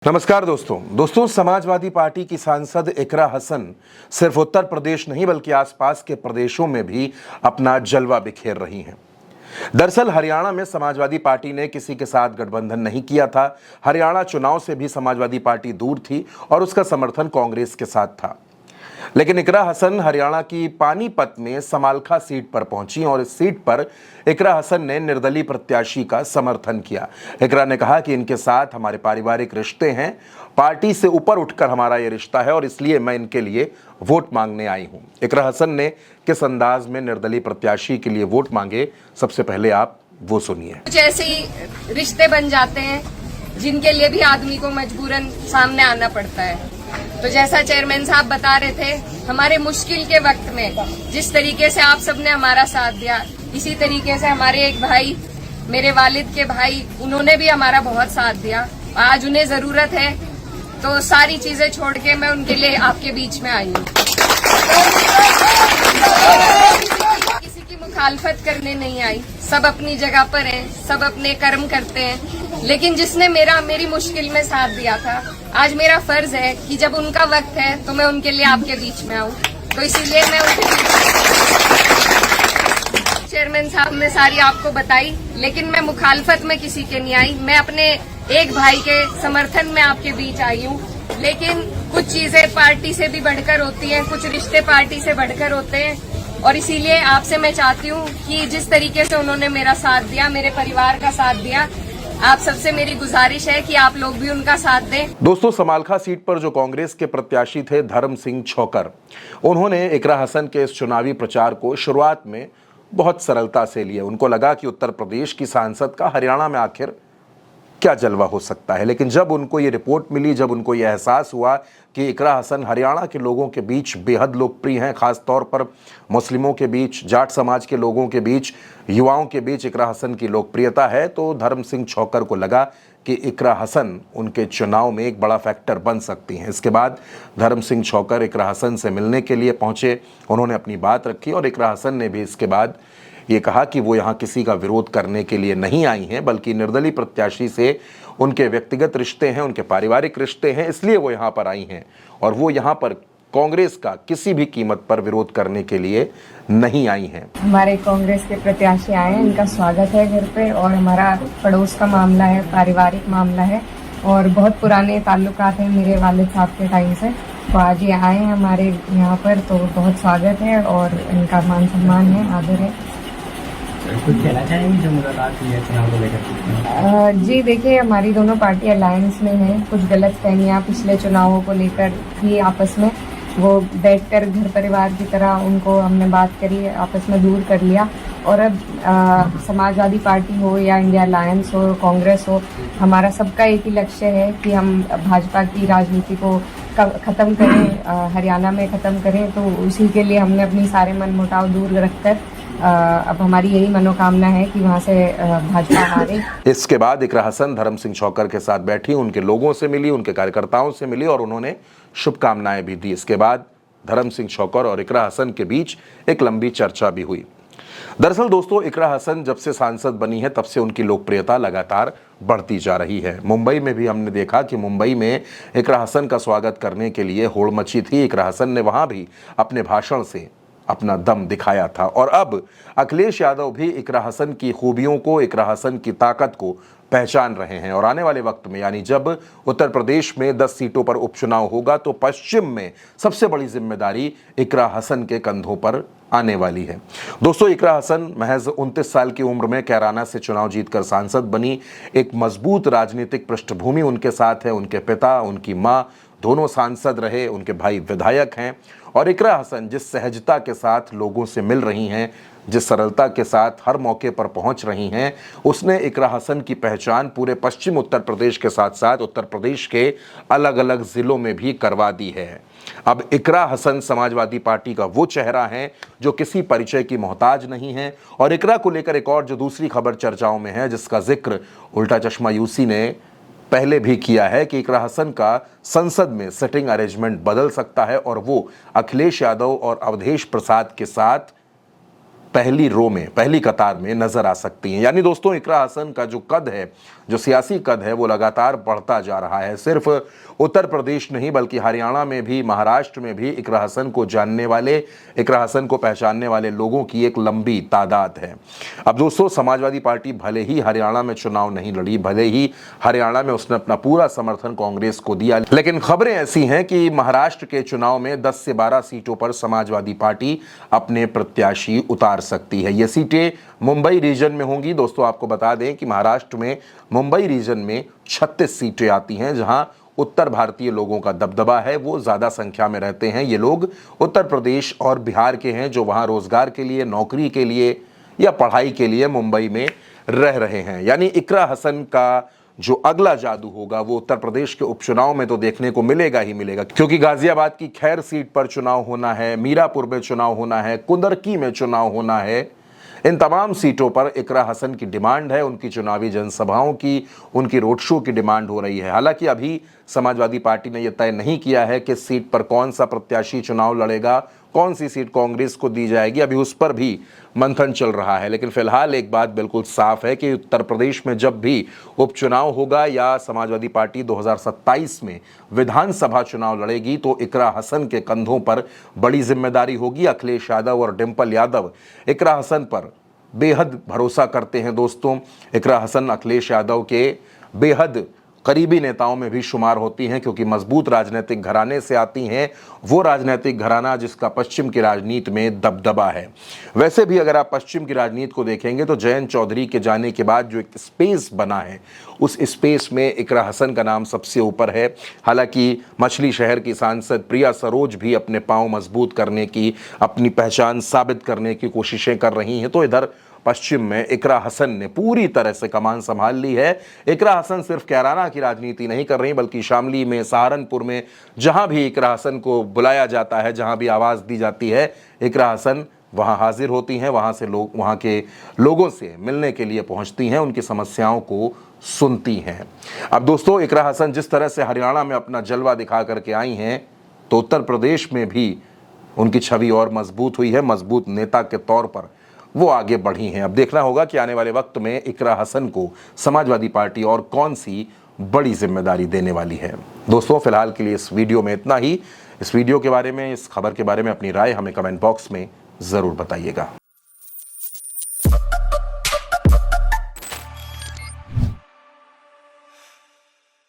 नमस्कार दोस्तों समाजवादी पार्टी की सांसद इकरा हसन सिर्फ उत्तर प्रदेश नहीं बल्कि आसपास के प्रदेशों में भी अपना जलवा बिखेर रही हैं। दरअसल हरियाणा में समाजवादी पार्टी ने किसी के साथ गठबंधन नहीं किया था। हरियाणा चुनाव से भी समाजवादी पार्टी दूर थी और उसका समर्थन कांग्रेस के साथ था। लेकिन इकरा हसन हरियाणा की पानीपत में समालखा सीट पर पहुंची और इस सीट पर इकरा हसन ने निर्दलीय प्रत्याशी का समर्थन किया। इकरा ने कहा कि इनके साथ हमारे पारिवारिक रिश्ते हैं, पार्टी से ऊपर उठकर हमारा ये रिश्ता है और इसलिए मैं इनके लिए वोट मांगने आई हूं। इकरा हसन ने किस अंदाज में निर्दलीय प्रत्याशी के लिए वोट मांगे, सबसे पहले आप वो सुनिए। कुछ ऐसे ही रिश्ते बन जाते हैं जिनके लिए भी आदमी को मजबूरन सामने आना पड़ता है। तो जैसा चेयरमैन साहब बता रहे थे, हमारे मुश्किल के वक्त में जिस तरीके से आप सबने हमारा साथ दिया, इसी तरीके से हमारे एक भाई, मेरे वालिद के भाई, उन्होंने भी हमारा बहुत साथ दिया। आज उन्हें जरूरत है तो सारी चीजें छोड़ के मैं उनके लिए आपके बीच में आई हूँ। किसी की मुखालफत करने नहीं आई, सब अपनी जगह पर हैं, सब अपने कर्म करते हैं। लेकिन जिसने मेरी मुश्किल में साथ दिया था, आज मेरा फर्ज है कि जब उनका वक्त है तो मैं उनके लिए आपके बीच में आऊं। तो इसीलिए मैं चेयरमैन साहब ने सारी आपको बताई, लेकिन मैं मुखालफत में किसी के नहीं आई। मैं अपने एक भाई के समर्थन में आपके बीच आई हूँ। लेकिन कुछ चीजें पार्टी से भी बढ़कर होती हैं, कुछ रिश्ते पार्टी से बढ़कर होते हैं और इसीलिए आपसे मैं चाहती हूँ कि जिस तरीके से उन्होंने मेरा साथ दिया, मेरे परिवार का साथ दिया, आप सबसे मेरी गुजारिश है कि आप लोग भी उनका साथ दें। दोस्तों, समालखा सीट पर जो कांग्रेस के प्रत्याशी थे धर्म सिंह छोकर, उन्होंने इकरा हसन के इस चुनावी प्रचार को शुरुआत में बहुत सरलता से लिया। उनको लगा कि उत्तर प्रदेश की सांसद का हरियाणा में आखिर क्या जलवा हो सकता है। लेकिन जब उनको ये रिपोर्ट मिली, जब उनको ये एहसास हुआ कि इकरा हसन हरियाणा के लोगों के बीच बेहद लोकप्रिय हैं, खास तौर पर मुस्लिमों के बीच, जाट समाज के लोगों के बीच, युवाओं के बीच इकरा हसन की लोकप्रियता है, तो धर्म सिंह छोकर को लगा कि इकरा हसन उनके चुनाव में एक बड़ा फैक्टर बन सकती हैं। इसके बाद धर्म सिंह छोकर इकरा हसन से मिलने के लिए पहुंचे। उन्होंने अपनी बात रखी और इकरा हसन ने भी इसके बाद ये कहा कि वो यहाँ किसी का विरोध करने के लिए नहीं आई हैं, बल्कि निर्दलीय प्रत्याशी से उनके व्यक्तिगत रिश्ते हैं, उनके पारिवारिक रिश्ते हैं, इसलिए वो यहाँ पर आई हैं और वो यहाँ पर कांग्रेस का किसी भी कीमत पर विरोध करने के लिए नहीं आई हैं। हमारे कांग्रेस के प्रत्याशी आए हैं, इनका स्वागत है घर पे और हमारा पड़ोस का मामला है, पारिवारिक मामला है और बहुत पुराने ताल्लुकात हैं मेरे वालिद साहब के टाइम से। तो आज ये आए हैं हमारे यहाँ पर, तो बहुत स्वागत है और इनका मान सम्मान है, आदर है। कुछ कहना चाहेंगे जो मुलाकात हुई है चुनाव को लेकर? जी देखिए, हमारी दोनों पार्टी अलायंस में हैं। कुछ गलत फहमियाँ पिछले चुनावों को लेकर थी आपस में, वो बैठकर घर परिवार की तरह उनको हमने बात करी, आपस में दूर कर लिया और अब समाजवादी पार्टी हो या इंडिया अलायंस हो, कांग्रेस हो, हमारा सबका एक ही लक्ष्य है कि हम भाजपा की राजनीति को ख़त्म करें, हरियाणा में ख़त्म करें। तो उसी के लिए हमने अपनी सारे मन मुटाव दूर रखकर अब हमारी यही मनोकामना है कि वहाँ से भाजपा हारे। इसके बाद इकरा हसन धर्म सिंह छोकर के साथ बैठी, उनके लोगों से मिली, उनके कार्यकर्ताओं से मिली और उन्होंने शुभकामनाएं भी दी। इसके बाद धर्म सिंह छोकर और इकरा हसन के बीच एक लंबी चर्चा भी हुई। दरअसल दोस्तों, इकरा हसन जब से सांसद बनी है तब से उनकी लोकप्रियता लगातार बढ़ती जा रही है। मुंबई में भी हमने देखा कि मुंबई में इकरा हसन का स्वागत करने के लिए होड़ मची थी। इकरा हसन ने वहां भी अपने भाषण से अपना दम दिखाया था और अब अखिलेश यादव भी इकरा हसन की खूबियों को, इकरा हसन की ताकत को पहचान रहे हैं और आने वाले वक्त में, यानी जब उत्तर प्रदेश में 10 सीटों पर उपचुनाव होगा तो पश्चिम में सबसे बड़ी जिम्मेदारी इकरा हसन के कंधों पर आने वाली है। दोस्तों, इकरा हसन महज 29 साल की उम्र में कैराना से चुनाव जीतकर सांसद बनी। एक मजबूत राजनीतिक पृष्ठभूमि उनके साथ है। उनके पिता, उनकी मां दोनों सांसद रहे, उनके भाई विधायक हैं और इकरा हसन जिस सहजता के साथ लोगों से मिल रही हैं, जिस सरलता के साथ हर मौके पर पहुंच रही हैं, उसने इकरा हसन की पहचान पूरे पश्चिम उत्तर प्रदेश के साथ साथ उत्तर प्रदेश के अलग अलग जिलों में भी करवा दी है। अब इकरा हसन समाजवादी पार्टी का वो चेहरा है जो किसी परिचय की मोहताज नहीं है। और इकरा को लेकर एक और जो दूसरी खबर चर्चाओं में है, जिसका जिक्र उल्टा चश्मा यूसी ने पहले भी किया है, कि इकरा हसन का संसद में सिटिंग अरेंजमेंट बदल सकता है और वो अखिलेश यादव और अवधेश प्रसाद के साथ पहली रो में, पहली कतार में नजर आ सकती हैं। यानी दोस्तों, इकरा हसन का जो कद है, जो सियासी कद है, वो लगातार बढ़ता जा रहा है। सिर्फ उत्तर प्रदेश नहीं बल्कि हरियाणा में भी, महाराष्ट्र में भी इकरा हसन को जानने वाले, इकरा हसन को पहचानने वाले लोगों की एक लंबी तादाद है। अब दोस्तों, समाजवादी पार्टी भले ही हरियाणा में चुनाव नहीं लड़ी, भले ही हरियाणा में उसने अपना पूरा समर्थन कांग्रेस को दिया, लेकिन खबरें ऐसी हैं कि महाराष्ट्र के चुनाव में 10 से 12 सीटों पर समाजवादी पार्टी अपने प्रत्याशी उतार सकती है। ये सीटें मुंबई रीजन में होंगी। दोस्तों, आपको बता दें कि महाराष्ट्र में मुंबई रीजन में 36 सीटें आती हैं, जहां उत्तर भारतीय लोगों का दबदबा है, वो ज़्यादा संख्या में रहते हैं। ये लोग उत्तर प्रदेश और बिहार के हैं, जो वहाँ रोज़गार के लिए, नौकरी के लिए या पढ़ाई के लिए मुंबई में रह रहे हैं। यानी इकरा हसन का जो अगला जादू होगा वो उत्तर प्रदेश के उपचुनाव में तो देखने को मिलेगा ही मिलेगा, क्योंकि गाजियाबाद की खैर सीट पर चुनाव होना है, मीरापुर में चुनाव होना है, कुंदरकी में चुनाव होना है। इन तमाम सीटों पर इकरा हसन की डिमांड है, उनकी चुनावी जनसभाओं की, उनकी रोड शो की डिमांड हो रही है। हालांकि अभी समाजवादी पार्टी ने यह तय नहीं किया है कि सीट पर कौन सा प्रत्याशी चुनाव लड़ेगा, कौन सी सीट कांग्रेस को दी जाएगी, अभी उस पर भी मंथन चल रहा है। लेकिन फिलहाल एक बात बिल्कुल साफ है कि उत्तर प्रदेश में जब भी उपचुनाव होगा या समाजवादी पार्टी 2027 में विधानसभा चुनाव लड़ेगी, तो इकरा हसन के कंधों पर बड़ी जिम्मेदारी होगी। अखिलेश यादव और डिंपल यादव इकरा हसन पर बेहद भरोसा करते हैं। दोस्तों, इकरा हसन अखिलेश यादव के बेहद करीबी नेताओं में भी शुमार होती हैं, क्योंकि मजबूत राजनीतिक घराने से आती हैं, वो राजनीतिक घराना जिसका पश्चिम की राजनीति में दबदबा है। वैसे भी अगर आप पश्चिम की राजनीति को देखेंगे तो जयंत चौधरी के जाने के बाद जो एक स्पेस बना है, उस स्पेस में इकरा हसन का नाम सबसे ऊपर है। हालांकि मछली शहर की सांसद प्रिया सरोज भी अपने पांव मजबूत करने की, अपनी पहचान साबित करने की कोशिशें कर रही हैं। तो इधर पश्चिम में इकरा हसन ने पूरी तरह से कमान संभाल ली है। इकरा हसन सिर्फ कैराना की राजनीति नहीं कर रही, बल्कि शामली में, सहारनपुर में, जहां भी इकरा हसन को बुलाया जाता है, जहां भी आवाज़ दी जाती है, इकरा हसन वहां हाजिर होती हैं, वहां से लोग, वहां के लोगों से मिलने के लिए पहुंचती हैं, उनकी समस्याओं को सुनती हैं। अब दोस्तों, इकरा हसन जिस तरह से हरियाणा में अपना जलवा दिखा करके आई हैं, तो उत्तर प्रदेश में भी उनकी छवि और मजबूत हुई है। मजबूत नेता के तौर पर वो आगे बढ़ी हैं। अब देखना होगा कि आने वाले वक्त में इकरा हसन को समाजवादी पार्टी और कौन सी बड़ी जिम्मेदारी देने वाली है। दोस्तों, फिलहाल के लिए इस वीडियो में इतना ही। इस वीडियो के बारे में, इस खबर के बारे में अपनी राय हमें कमेंट बॉक्स में ज़रूर बताइएगा।